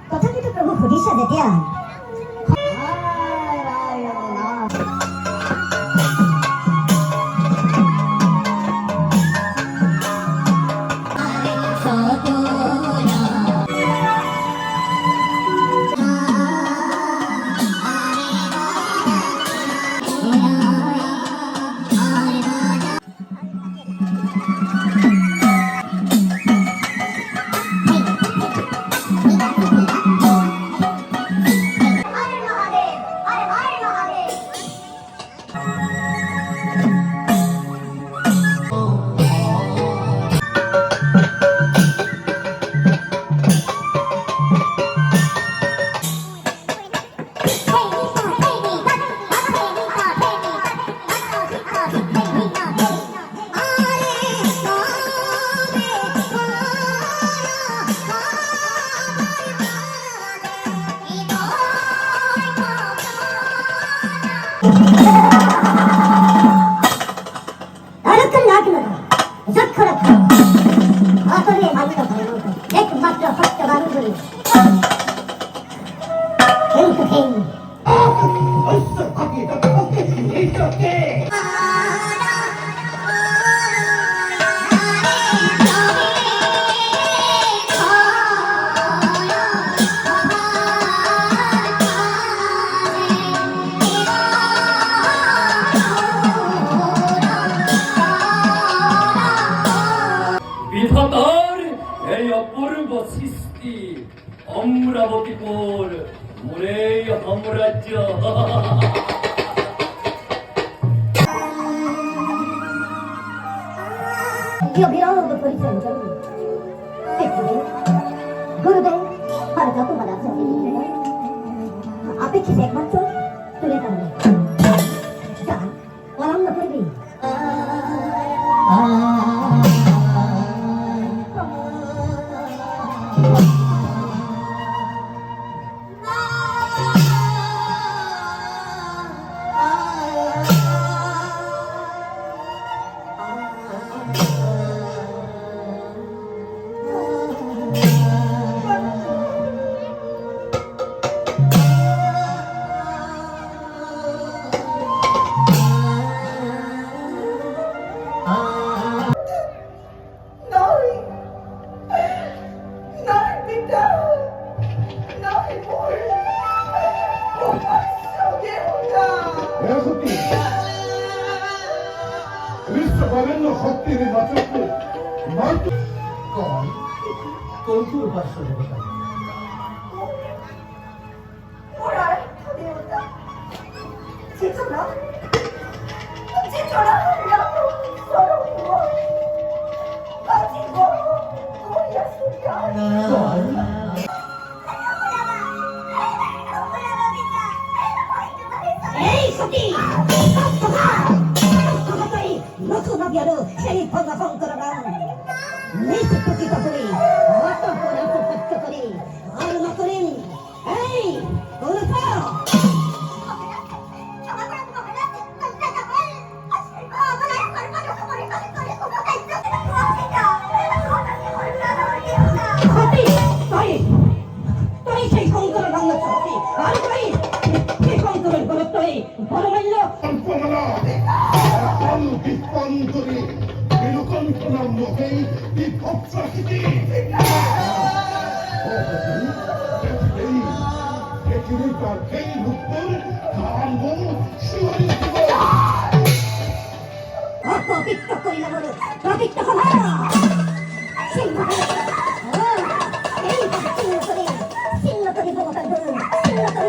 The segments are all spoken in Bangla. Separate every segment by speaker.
Speaker 1: তথাপিতো প্ৰভু সুধিছা যেতিয়া
Speaker 2: বিধাতার এই অপূর্ব সৃষ্টি অমরাবতীপুর মোরে সাম্রাজ্য
Speaker 1: বিরোধ করেছেন গুরুদেব আর যত বাধা আপেক্ষিত একমাত্র তুলে টানবে আরম্ভ করবি
Speaker 3: শক্তির উপাস্য দেবতা
Speaker 1: সেই ভগবান করলাম নিষ্পত্তি করে আর না করেন এই সেই শঙ্কর রঙ আর সেই শঙ্করের গরত্তরে বড় মূল্য অপবিত্র করিলা বলে পবিত্র হলা সিংহ করে ভগবান ধরুন সিংহ করে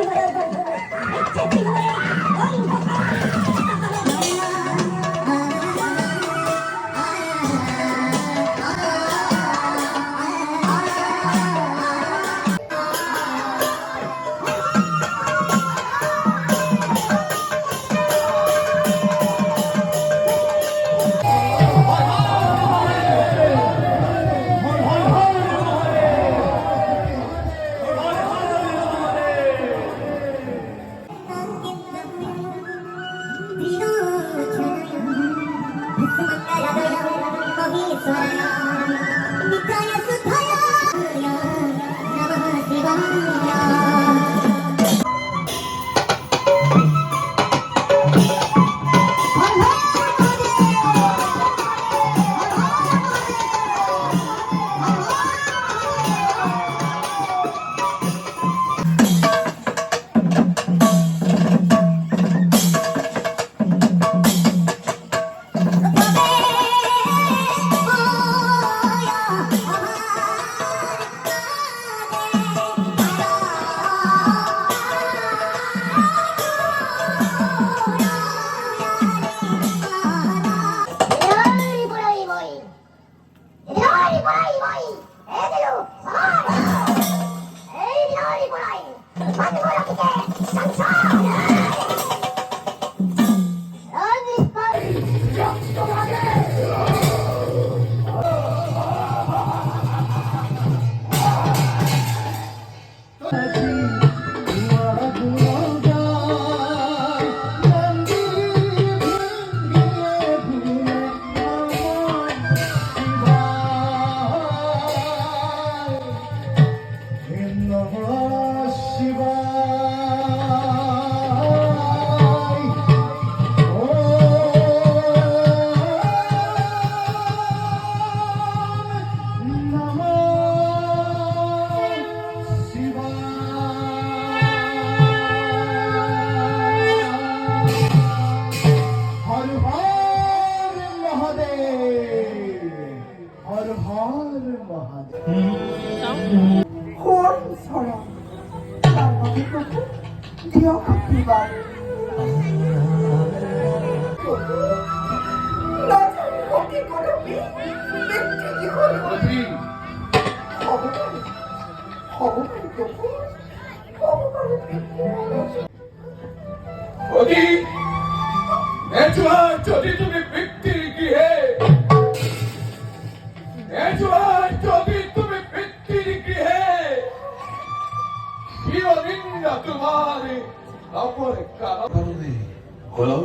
Speaker 3: মহারাজ।
Speaker 4: কোন ছড়া তার মানে প্রভু দিও প্রতিবার না জানি কি করবি ব্যক্তি কি হলো ভগবান ভগবান প্রভু ভগবান
Speaker 2: অতি নেচুয়ার যদি তুমি বৃত্তির গৃহে নেচুয়ার যদি তুমি বৃত্তির গৃহে চিরনিন্দা তোমার অপরে কারণে
Speaker 3: গোলাম